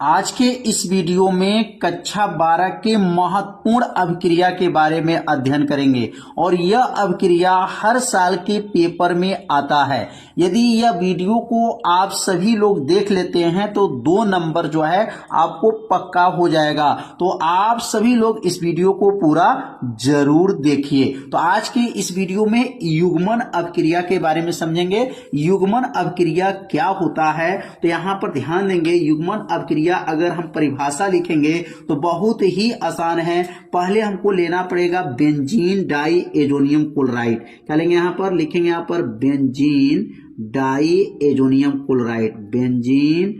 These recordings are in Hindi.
आज के इस वीडियो में कक्षा 12 के महत्वपूर्ण अभिक्रिया के बारे में अध्ययन करेंगे और यह अभिक्रिया हर साल के पेपर में आता है। यदि यह वीडियो को आप सभी लोग देख लेते हैं तो 2 नंबर जो है आपको पक्का हो जाएगा। तो आप सभी लोग इस वीडियो को पूरा जरूर देखिए। तो आज के इस वीडियो में युग्मन अभिक्रिया के बारे में समझेंगे। युग्मन अभिक्रिया क्या होता है तो यहाँ पर ध्यान देंगे। युग्मन अभिक्रिया अगर हम परिभाषा लिखेंगे तो बहुत ही आसान है। पहले हमको लेना पड़ेगा बेंजीन डाई एजोनियम क्लोराइड। क्या लेंगे यहाँ पर, लिखेंगे यहाँ पर benzene diazonium chloride, benzene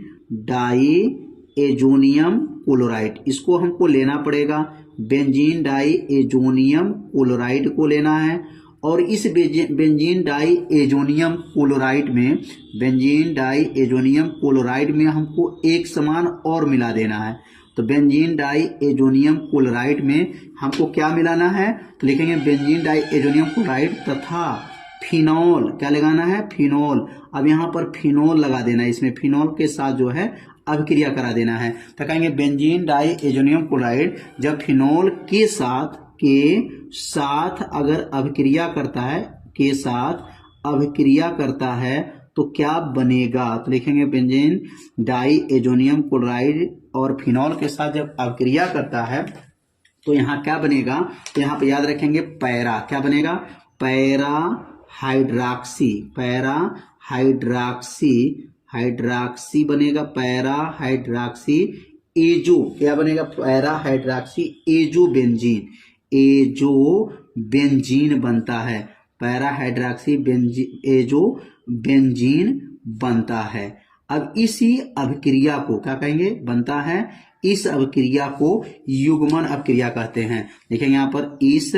diazonium chloride, इसको हमको लेना पड़ेगा। बेंजीन डाई एजोनियम क्लोराइड को लेना है और इस बेंजीन डाई एजोनियम क्लोराइड में, बेंजीन डाई एजोनियम क्लोराइड में हमको एक समान और मिला देना है। तो बेंजीन डाई एजोनियम क्लोराइड में हमको क्या मिलाना है तो लिखेंगे बेंजीन डाई एजोनियम क्लोराइड तथा फिनॉल। क्या लगाना है, फिनॉल। अब यहाँ पर फिनॉल लगा देना है, इसमें फिनॉल के साथ जो है अभिक्रिया करा देना है। तो कहेंगे बेंजीन डाई एजोनियम क्लोराइड जब फिनॉल के साथ अगर अभिक्रिया करता है, के साथ अभिक्रिया करता है तो क्या बनेगा तो लिखेंगे बेंजीन डाई एजोनियम क्लोराइड और फिनॉल के साथ जब अभिक्रिया करता है तो यहाँ क्या बनेगा, तो यहाँ पे याद रखेंगे पैरा। क्या बनेगा, पैरा हाइड्रॉक्सी, पैरा हाइड्रॉक्सी बनेगा, पैरा हाइड्रॉक्सी एजो। क्या बनेगा, para hydroxy azo benzene, azo benzene बनता है। पैरा हाइड्रॉक्सी एजो बेंजीन बनता है। अब इसी अभिक्रिया को क्या कहेंगे, बनता है, इस अभिक्रिया को युग्मन अभिक्रिया कहते हैं। देखेंगे यहाँ पर इस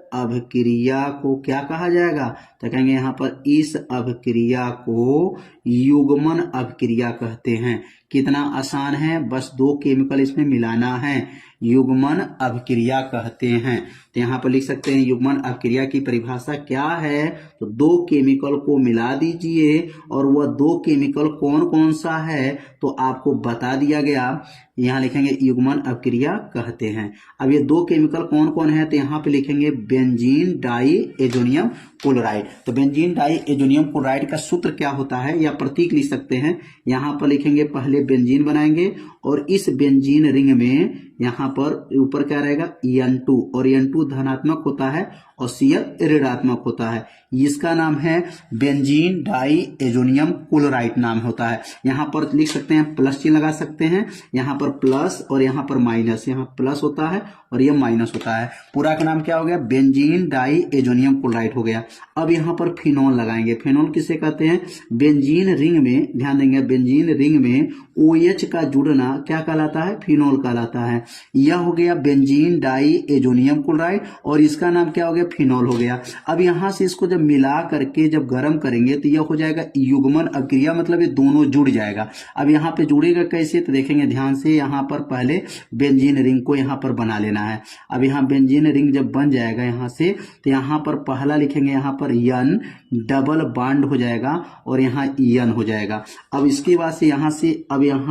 अभिक्रिया को क्या कहा जाएगा तो कहेंगे यहाँ पर इस अभिक्रिया को युग्मन अभिक्रिया कहते हैं। कितना आसान है, बस 2 केमिकल इसमें मिलाना है, युग्मन अभिक्रिया कहते हैं। तो यहाँ पर लिख सकते हैं युग्मन अभिक्रिया की परिभाषा क्या है तो 2 केमिकल को मिला दीजिए और वह 2 केमिकल कौन कौन सा है तो आपको बता दिया गया। यहाँ लिखेंगे युग्मन अभिक्रिया कहते हैं। अब ये 2 केमिकल कौन कौन है तो यहाँ पे लिखेंगे बेंजीन डाई एजोनियम क्लोराइड। तो बेंजीन डाई एजोनियम क्लोराइड का सूत्र क्या होता है या प्रतीक लिख सकते हैं। यहाँ पर लिखेंगे, पहले बेंजीन बनाएंगे और इस बेंजीन रिंग में यहाँ पर ऊपर क्या रहेगा N2 और N2 धनात्मक होता है और Cl ऋणात्मक होता है। इसका नाम है बेंजीन डाई एजोनियम क्लोराइड नाम होता है। यहाँ पर लिख सकते हैं, प्लस चिन्ह लगा सकते हैं, यहाँ पर प्लस और यहाँ पर माइनस, यहाँ प्लस होता है और यह माइनस होता है। पूरा का नाम क्या हो गया, बेंजीन डाई एजोनियम क्लोराइड हो गया। अब यहाँ पर फिनॉल लगाएंगे। फिनॉल किसे कहते हैं, बेंजीन रिंग में, ध्यान देंगे, बेंजीन रिंग में OH का जुड़ना क्या कहलाता है, फिनॉल कहलाता है। यह हो गया बेंजीन डाई एजोनियम क्लोराइड और इसका नाम क्या हो गया, फिनॉल हो गया। अब यहाँ से इसको जब मिला करके जब गर्म करेंगे तो यह हो जाएगा युग्मन अभिक्रिया, मतलब ये दोनों जुड़ जाएगा। अब यहाँ पे जुड़ेगा कैसे तो देखेंगे ध्यान से, यहाँ पर पहले बेंजीन रिंग को यहाँ पर बना लेना है। अब यहाँ बेंजीन रिंग जब बन जाएगा यहाँ से तो यहाँ पर पहला लिखेंगे, यहाँ पर N डबल बॉन्ड हो जाएगा और यहाँ N हो जाएगा। अब इसके बाद से यहाँ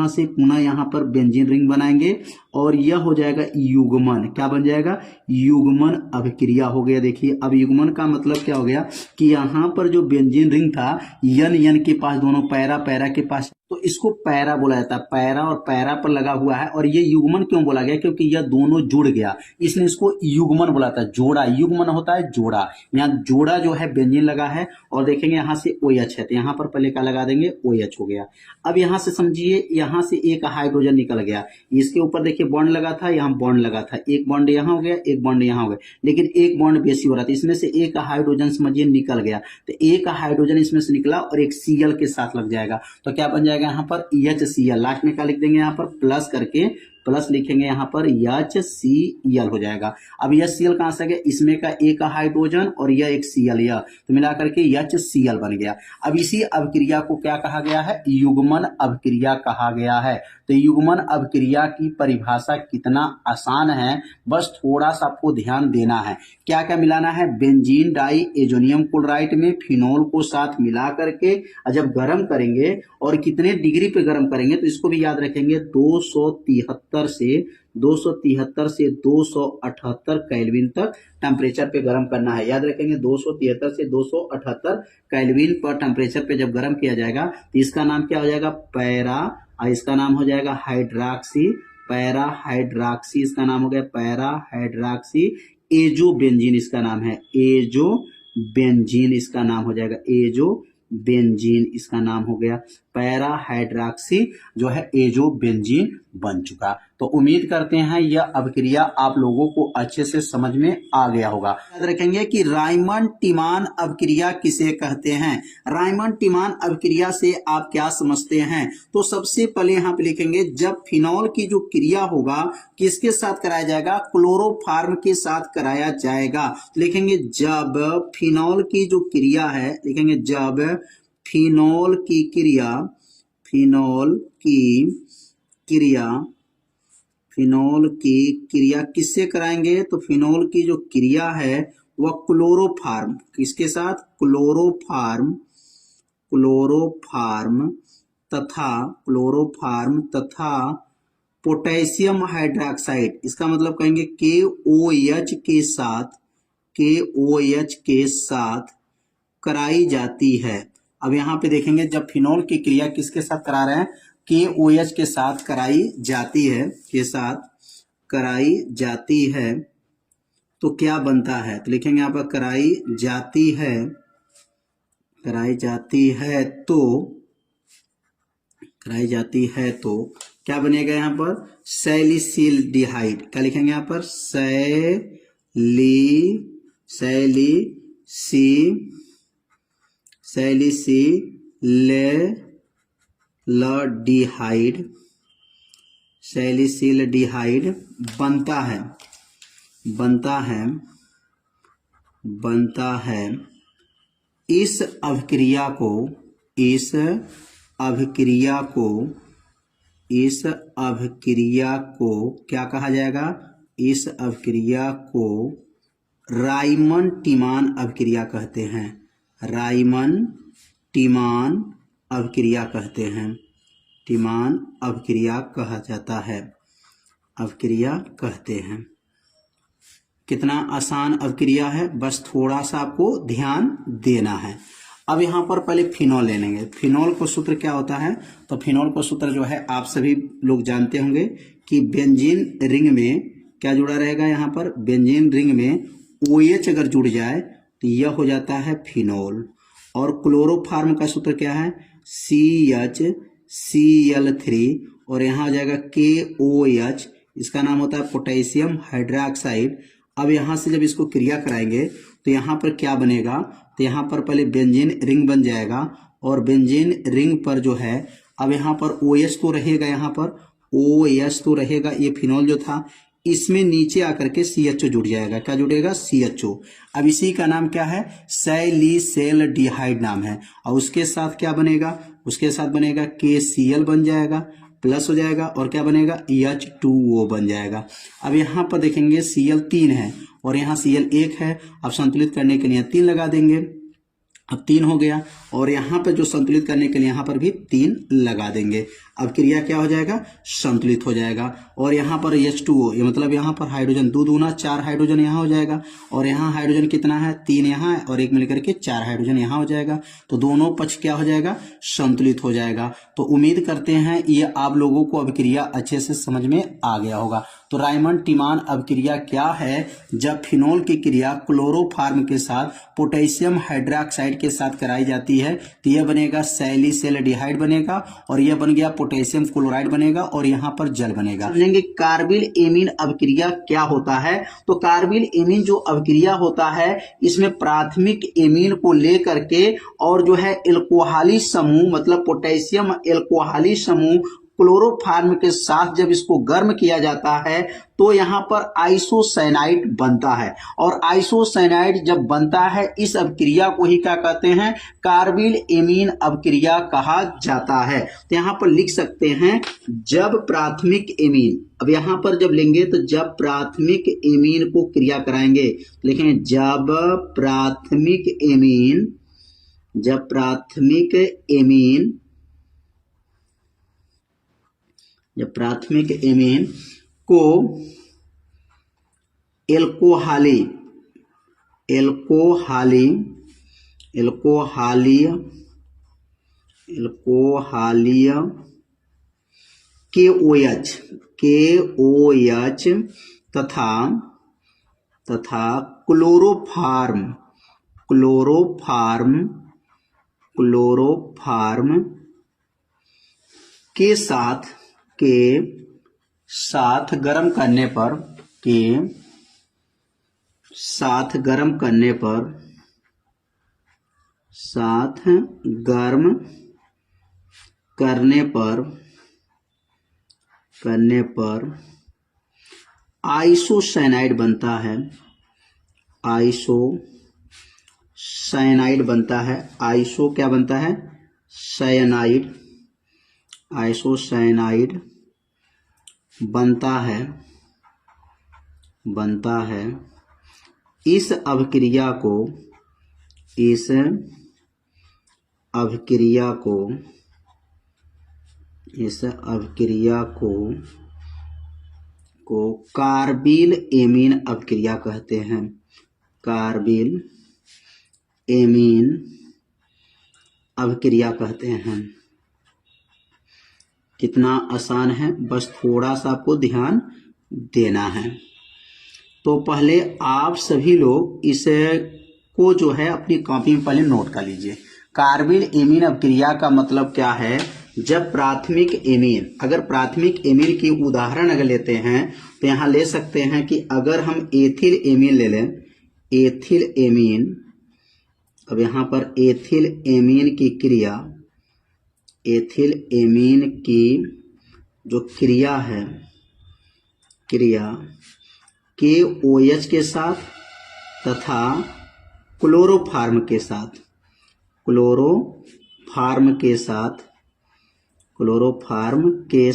से पुनः यहाँ पर बेंजीन रिंग बनाएंगे और यह हो जाएगा युग्मन। क्या बन जाएगा, युग्मन अभिक्रिया हो गया। देखिए अब युग्मन का मतलब क्या हो गया कि यहाँ पर जो बेंजीन रिंग था N के पास, दोनों पैरा के पास, तो इसको पैरा बोला जाता है। पैरा और पैरा पर लगा हुआ है और ये युग्मन क्यों बोला गया, क्योंकि यह दोनों जुड़ गया, इसलिए इसको युग्मन बोला जाता है। जोड़ा, युग्मन होता है जोड़ा। यहाँ जोड़ा जो है बेंजीन लगा है और देखेंगे यहाँ से OH है तो यहाँ पर पहले क्या लगा देंगे, OH हो गया। अब यहाँ से समझिए, यहाँ से एक हाइड्रोजन निकल गया, इसके ऊपर देखिए बॉन्ड लगा था, यहाँ बॉन्ड लगा था, एक बॉन्ड यहाँ हो गया, एक बॉन्ड यहाँ हो गया, लेकिन एक बॉन्ड बेसी हो रहा था, इसमें से एक हाइड्रोजन समझिए निकल गया, तो एक हाइड्रोजन इसमें से निकला और एक Cl के साथ लग जाएगा तो क्या बन जाएगा यहाँ पर HCl। लास्ट में क्या लिख देंगे, यहाँ पर प्लस करके प्लस लिखेंगे यहाँ पर HCl हो जाएगा। अब HCl कहाँ से आ गया, इसमें का एक हाइड्रोजन और यह एक Cl, यह तो मिला करके HCl बन गया। अब इसी अभिक्रिया को क्या कहा गया है, युग्मन अभिक्रिया कहा गया है। तो युग्मन अभिक्रिया की परिभाषा कितना आसान है, बस थोड़ा सा आपको ध्यान देना है। क्या क्या मिलाना है, बेंजीन डाई एजोनियम क्लोराइड में फिनोल को साथ मिला करके जब गर्म करेंगे और कितने डिग्री पे गर्म करेंगे तो इसको भी याद रखेंगे, 273 से 278 केल्विन तक टेम्परेचर पे गर्म करना है। याद रखेंगे 273 से 278 केल्विन पर टेम्परेचर पे जब गर्म किया जाएगा तो इसका नाम क्या हो जाएगा, पैरा, इसका नाम हो जाएगा हाइड्रॉक्सी, पैरा हाइड्रॉक्सी, इसका नाम हो गया पैरा हाइड्रॉक्सी एजो बेंजीन, इसका नाम है एजो बेंजीन, इसका नाम हो जाएगा एजो बेंजीन, इसका नाम हो गया पैरा हाइड्रॉक्सी जो है एजो बेंजीन बन चुका। तो उम्मीद करते हैं यह अभिक्रिया आप लोगों को अच्छे से समझ में आ गया होगा। याद रखेंगे कि रायमंड टिमान अभिक्रिया किसे कहते हैं, रायमंड टिमान अभिक्रिया से आप क्या समझते हैं, तो सबसे पहले यहाँ पे लिखेंगे जब फिनॉल की जो क्रिया होगा किसके साथ कराया जाएगा, क्लोरोफार्म के साथ कराया जाएगा। लिखेंगे जब फिनॉल की जो क्रिया है, लिखेंगे जब फिनॉल की क्रिया, फिनॉल की क्रिया किससे कराएंगे, तो फिनॉल की जो क्रिया है वह क्लोरोफार्म, किसके साथ, क्लोरोफार्म तथा पोटेशियम हाइड्रोक्साइड, इसका मतलब कहेंगे KOH के साथ कराई जाती है। अब यहाँ पे देखेंगे जब फिनॉल की क्रिया किसके साथ करा रहे हैं, KOH के साथ कराई जाती है, के साथ कराई जाती है तो क्या बनता है, तो लिखेंगे यहाँ पर कराई जाती है तो क्या बनेगा यहाँ पर, सैलिसिलडिहाइड, क्या लिखेंगे यहाँ पर, सैलिसिलडिहाइड बनता है। इस अभिक्रिया को क्या कहा जाएगा, इस अभिक्रिया को रायमंड टिमान अभिक्रिया कहते हैं, रायमंड टिमान अभिक्रिया कहते हैं, टिमान अभिक्रिया कहा जाता है, अभिक्रिया कहते हैं। कितना आसान अभिक्रिया है, बस थोड़ा सा आपको ध्यान देना है। अब यहाँ पर पहले फिनॉल ले लेंगे। फिनॉल का सूत्र क्या होता है, तो फिनॉल का सूत्र जो है आप सभी लोग जानते होंगे कि बेंजीन रिंग में क्या जुड़ा रहेगा, यहाँ पर बेंजीन रिंग में OH अगर जुड़ जाए तो यह हो जाता है फिनॉल। और क्लोरोफार्म का सूत्र क्या है, CHCl3 और यहाँ आ जाएगा KOH, इसका नाम होता है पोटेशियम हाइड्रोक्साइड। अब यहाँ से जब इसको क्रिया कराएंगे तो यहाँ पर क्या बनेगा, तो यहाँ पर पहले बेंजीन रिंग बन जाएगा और बेंजीन रिंग पर जो है अब यहाँ पर OH तो रहेगा, यहाँ पर OH तो रहेगा, ये फिनॉल जो था इसमें नीचे आकर के CHO जुड़ जाएगा, क्या जुड़ेगा, CHO। अब इसी का नाम क्या है, सैलिसिलडिहाइड नाम है। और उसके साथ क्या बनेगा, उसके साथ बनेगा KCl बन जाएगा, प्लस हो जाएगा और क्या बनेगा, H2O बन जाएगा। अब यहाँ पर देखेंगे Cl 3 है और यहाँ Cl 1 है। अब संतुलित करने के लिए 3 लगा देंगे, अब 3 हो गया और यहाँ पर जो संतुलित करने के लिए यहाँ पर भी 3 लगा देंगे। अब क्रिया क्या हो जाएगा, संतुलित हो जाएगा। और यहाँ पर H2O, ये मतलब यहाँ पर हाइड्रोजन 2 दूना 4 हाइड्रोजन यहाँ हो जाएगा और यहाँ हाइड्रोजन कितना है, 3 यहाँ है और 1 मिलकर के 4 हाइड्रोजन यहाँ हो जाएगा। तो दोनों पक्ष क्या हो जाएगा, संतुलित हो जाएगा। तो उम्मीद करते हैं ये आप लोगों को अभिक्रिया अच्छे से समझ में आ गया होगा। तो रायमंड टिमान अभिक्रिया क्या है, जब फिनॉल की क्रिया क्लोरोफार्म के साथ पोटेशियम हाइड्रोक्साइड के साथ कराई जाती है तो यह बनेगा सैलिसिलडिहाइड बनेगा और यह बन गया पोटेशियम क्लोराइड बनेगा और यहाँ पर जल बनेगा। समझेंगे कार्बिल एमीन अभिक्रिया क्या होता है। तो कार्बिल एमीन जो अभिक्रिया होता है इसमें प्राथमिक एमीन को लेकर के और जो है एल्कोहली समूह मतलब पोटेशियम एल्कोहली समूह क्लोरोफॉर्म के साथ जब इसको गर्म किया जाता है तो यहाँ पर आइसोसाइनाइड बनता है, और आइसोसाइनाइड जब बनता है इस अभिक्रिया को ही क्या कहते हैं, कार्बिल एमीन अभिक्रिया कहा जाता है। तो यहाँ पर लिख सकते हैं जब प्राथमिक एमीन, अब यहाँ पर जब लेंगे तो जब प्राथमिक एमीन को क्रिया कराएंगे, लिखेंगे जब प्राथमिक एमीन, जब प्राथमिक एमीन, जब प्राथमिक एमीन को एल्कोहाली, एल्कोहाली, एल्कोहालीय, एल्कोहालीय KOH, KOH तथा क्लोरोफॉर्म, क्लोरोफॉर्म, क्लोरोफॉर्म के साथ गर्म करने पर, के साथ गर्म करने पर, साथ गर्म करने पर आइसोसाइनाइड बनता है, आइसोसाइनाइड बनता है। आइसो क्या बनता है, साइनाइड, आइसोसाइनाइड बनता है। इस अभिक्रिया को कार्बिल एमीन अभिक्रिया कहते हैं, कार्बिल एमीन अभिक्रिया कहते हैं। कितना आसान है, बस थोड़ा सा आपको ध्यान देना है। तो पहले आप सभी लोग इसे को जो है अपनी कॉपी में पहले नोट कर लीजिए। कार्बिल एमीन अभिक्रिया का मतलब क्या है, जब प्राथमिक एमीन, अगर प्राथमिक एमीन की उदाहरण अगर लेते हैं तो यहाँ ले सकते हैं कि अगर हम एथिल एमीन ले लें, एथिल एमीन, अब यहाँ पर एथिल एमीन की क्रिया, एथिल एमीन की जो क्रिया है, क्रिया KOH के साथ तथा क्लोरोफॉर्म के साथ, क्लोरोफॉर्म के साथ, क्लोरोफॉर्म के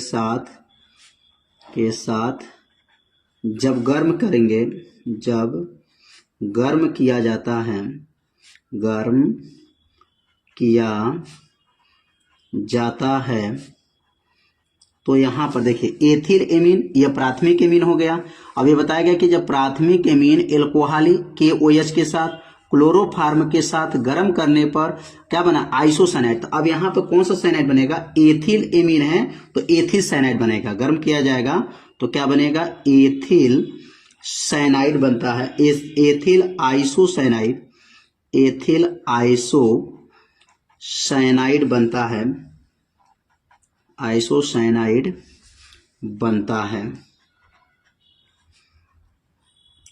साथ जब गर्म करेंगे, जब गर्म किया जाता है, गर्म किया जाता है तो यहाँ पर देखिए एथिल एमीन, यह प्राथमिक एमीन हो गया। अब ये बताया गया कि जब प्राथमिक एमीन एल्कोहाली KOH के साथ क्लोरोफॉर्म के साथ गर्म करने पर क्या बना, आइसोसाइनाइड। तो अब यहाँ पर कौन सा साइनाइड बनेगा, एथिल एमीन है तो एथिल साइनाइड बनेगा। गर्म किया जाएगा तो क्या बनेगा, एथिल साइनाइड बनता है, एथिल आइसोसाइनाइड, एथिल आइसोसाइनाइड बनता है, आइसोसाइनाइड बनता है।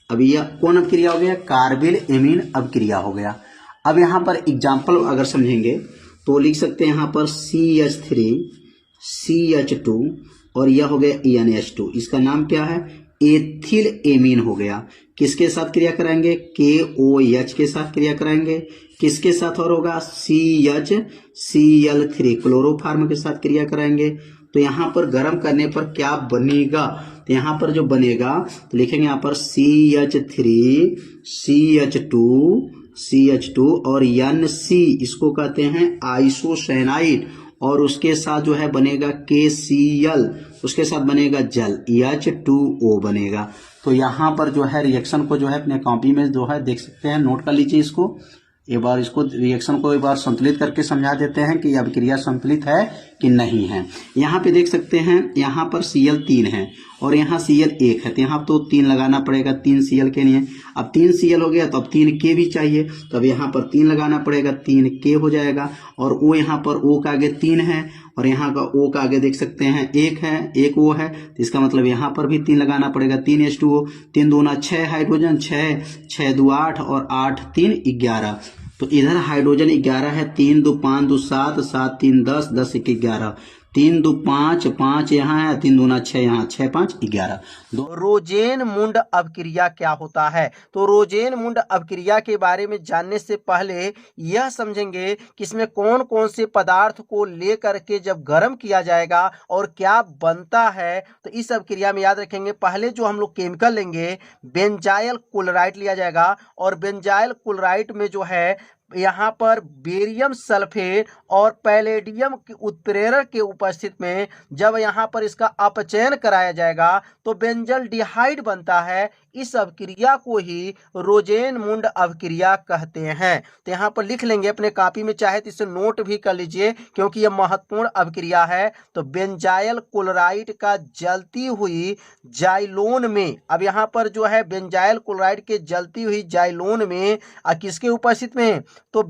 अब यह कौन अभिक्रिया हो गया, कार्बिल एमीन अभिक्रिया हो गया। अब यहाँ पर एग्जाम्पल अगर समझेंगे तो लिख सकते हैं यहाँ पर CH3 CH2 और यह हो गया NH2, इसका नाम क्या है, एथिल एमीन हो गया। किसके साथ क्रिया कराएंगे, KOH के साथ क्रिया कराएंगे। किसके साथ और होगा, CHCl3 क्लोरोफॉर्म के साथ क्रिया कराएंगे। तो यहाँ पर गर्म करने पर क्या बनेगा, तो यहाँ पर जो बनेगा तो लिखेंगे यहाँ पर CH3 CH2 और NC, इसको कहते हैं आइसोसाइनाइड, और उसके साथ जो है बनेगा KCl, उसके साथ बनेगा जल, H2O बनेगा। तो यहाँ पर जो है रिएक्शन को जो है अपने कॉपी में जो है देख सकते हैं, नोट कर लीजिए इसको। एक बार इसको रिएक्शन को एक बार संतुलित करके समझा देते हैं कि अभिक्रिया संतुलित है कि नहीं है। यहाँ पे देख सकते हैं, यहाँ पर Cl 3 है और यहाँ Cl 1 है, तो यहाँ तो 3 लगाना पड़ेगा, 3 Cl के लिए। अब 3 Cl हो गया तो अब 3 K भी चाहिए, तो अब यहाँ पर 3 लगाना पड़ेगा, 3 K हो जाएगा। और O यहाँ पर O का आगे 3 है और यहाँ का O का आगे देख सकते हैं 1 है, 1 O है, तो इसका मतलब यहाँ पर भी 3 लगाना पड़ेगा, 3 H2O, 3 दूना 6 हाइड्रोजन, 6 2 8 और 8 3 11। तो इधर हाइड्रोजन 11 है, 3 2 5 2 7 7 3 10 10 1 11, 3 2 5, 5 यहाँ है, 3 दूना 6 यहाँ, 6 5 11। रोजेनमुंड अपक्रिया क्या होता है? तो रोजेनमुंड अपक्रिया के बारे में जानने से पहले यह समझेंगे कि इसमें कौन कौन से पदार्थ को लेकर के जब गर्म किया जाएगा और क्या बनता है। तो इस अपक्रिया में याद रखेंगे, पहले जो हम लोग केमिकल लेंगे, बेंजाइल क्लोराइड लिया जाएगा और बेंजाइल क्लोराइड में जो है यहाँ पर बेरियम सल्फेट और पैलेडियम के उत्प्रेरक के उपस्थित में जब यहाँ पर इसका अपचयन कराया जाएगा तो बेंजल डिहाइड बनता है। इस अवक्रिया को ही रोजेनमुंड अवक्रिया कहते हैं। तो यहाँ पर लिख लेंगे अपने कॉपी में, चाहे तो इसे नोट भी कर लीजिए क्योंकि यह महत्वपूर्ण अवक्रिया है। तो बेंजाइल क्लोराइड का जलती हुई जाइलोन में, अब यहाँ पर जो है बेंजाइल क्लोराइड के जलती हुई जाइलोन में किसके उपस्थित में, तो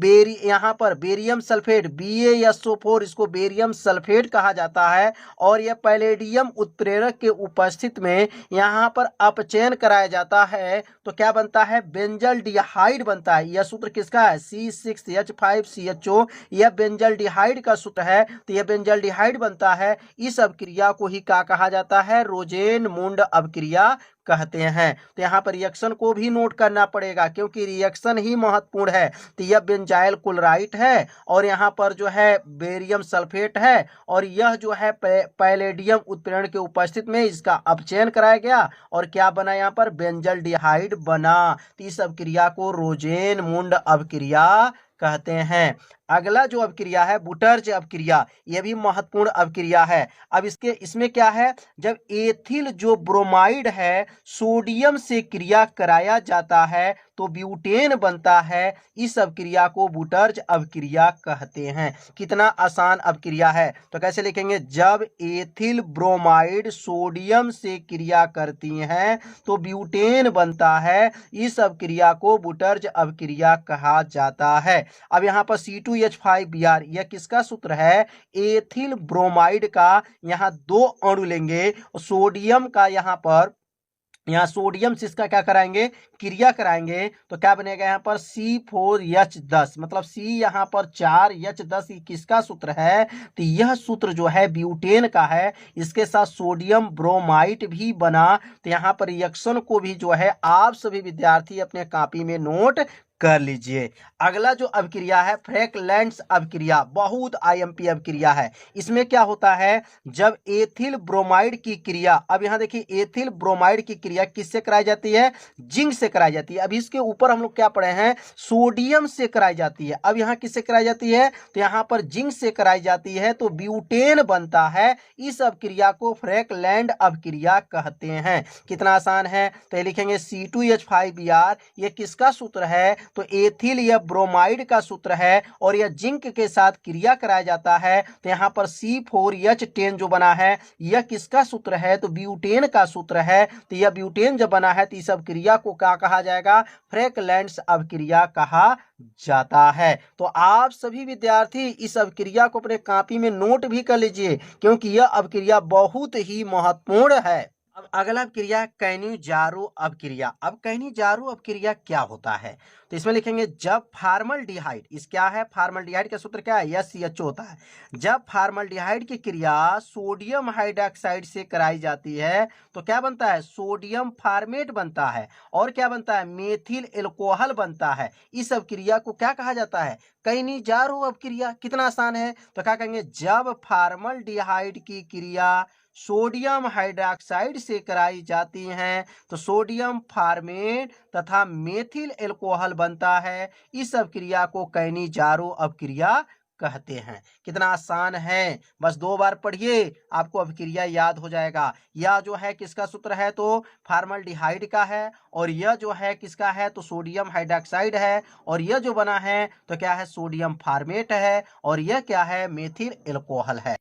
यहाँ पर बेरियम सल्फेट BaSO4, इसको बेरियम सल्फेट कहा जाता है और यह पैलेडियम उत्प्रेरक के उपस्थित में यहाँ पर अपचयन कराया जाता है तो क्या बनता है, बेंजल डिहाइड बनता है। यह सूत्र किसका है, C6H5CHO, यह बेंजल डिहाइड का सूत्र है। तो यह बेंजल डिहाइड बनता है। इस अवक्रिया को ही क्या कहा जाता है, रोजेनमुंड अवक्रिया कहते हैं। तो यहाँ पर रिएक्शन को भी नोट करना पड़ेगा क्योंकि रिएक्शन ही महत्वपूर्ण है। तो यह बेंजाइल क्लोराइड है और यहाँ पर जो है बेरियम सल्फेट है और यह जो है पैलेडियम उत्प्रेरण के उपस्थित में इसका अपचयन कराया गया और क्या बना, यहाँ पर बेंजल डिहाइड बना। तो इस अवक्रिया को रोजेनमुंड अवक्रिया कहते हैं। अगला जो अवक्रिया है बुटर्ज अवक्रिया, यह भी महत्वपूर्ण अवक्रिया है। अब इसमें क्या है, जब एथिल जो ब्रोमाइड है सोडियम से क्रिया कराया जाता है तो ब्यूटेन बनता है। इस अवक्रिया को बुटर्ज अवक्रिया कहते हैं। कितना आसान अवक्रिया है। तो कैसे लिखेंगे, जब एथिल ब्रोमाइड सोडियम से क्रिया करती हैं तो ब्यूटेन बनता है। इस अवक्रिया को बुटर्ज अवक्रिया कहा जाता है। अब यहाँ पर C2H5Br, यह किसका सूत्र है, एथिल ब्रोमाइड का। यहाँ 2 अणु लेंगे, सोडियम का यहाँ सोडियम से इसका क्या कराएंगे, क्रिया कराएंगे तो क्या बनेगा, यहाँ पर C4H10, मतलब C यहाँ पर 4H10, किसका सूत्र है, तो यह सूत्र जो है ब्यूटेन का है। इसके साथ सोडियम ब्रोमाइड भी बना। तो यहाँ पर रिएक्शन को भी जो है आप सभी विद्यार्थी अपने कॉपी में नोट कर लीजिए। अगला जो अवक्रिया है फ्रैंकलैंड अवक्रिया, बहुत IMP अवक्रिया है। इसमें क्या होता है, जब एथिल ब्रोमाइड की क्रिया, अब यहाँ देखिए एथिल ब्रोमाइड की क्रिया किससे कराई जाती है, जिंक से कराई जाती है। अब इसके ऊपर हम लोग क्या पढ़े हैं, सोडियम से कराई जाती है। अब यहाँ किससे कराई जाती है, तो यहाँ पर जिंक से कराई जाती है तो ब्यूटेन बनता है। इस अवक्रिया को फ्रैंकलैंड अवक्रिया कहते हैं। कितना आसान है। तो लिखेंगे C2H5Br, यह किसका सूत्र है, तो एथिल यह ब्रोमाइड का सूत्र है और यह जिंक के साथ क्रिया कराया जाता है। तो यहाँ पर C4H10 जो बना है यह किसका सूत्र है, तो ब्यूटेन का सूत्र है। तो यह ब्यूटेन जब बना है तो इस अवक्रिया को क्या कहा जाएगा, फ्रैंकलैंड अवक्रिया कहा जाता है। तो आप सभी विद्यार्थी इस अवक्रिया को अपने कॉपी में नोट भी कर लीजिए क्योंकि यह अवक्रिया बहुत ही महत्वपूर्ण है। अब अगला अवक्रिया कैनिजारो अवक्रिया। अब कैनिजारो अवक्रिया क्या होता है, तो इसमें लिखेंगे जब फार्मल्डिहाइड, इस क्या है, फार्मल्डिहाइड का सूत्र क्या है, SCHO होता है। जब फार्मल्डिहाइड की क्रिया सोडियम हाइड्रोक्साइड से कराई जाती है तो क्या बनता है, सोडियम फार्मेट बनता है और क्या बनता है, मेथिल एल्कोहल बनता है। इस अवक्रिया को क्या कहा जाता है, कैनिजारो अवक्रिया। कितना आसान है। तो क्या कहेंगे, जब फार्मल्डिहाइड की क्रिया सोडियम हाइड्रोक्साइड से कराई जाती हैं तो सोडियम फार्मेट तथा मेथिल एल्कोहल बनता है। इस अवक्रिया को कैनिजारो अवक्रिया कहते हैं। कितना आसान है, बस 2 बार पढ़िए आपको अवक्रिया याद हो जाएगा। यह जो है किसका सूत्र है, तो फार्मल्डिहाइड का है और यह जो है किसका है, तो सोडियम हाइड्रोक्साइड है और यह जो बना है तो क्या है, सोडियम फार्मेट है और यह क्या है, मेथिल एल्कोहल है।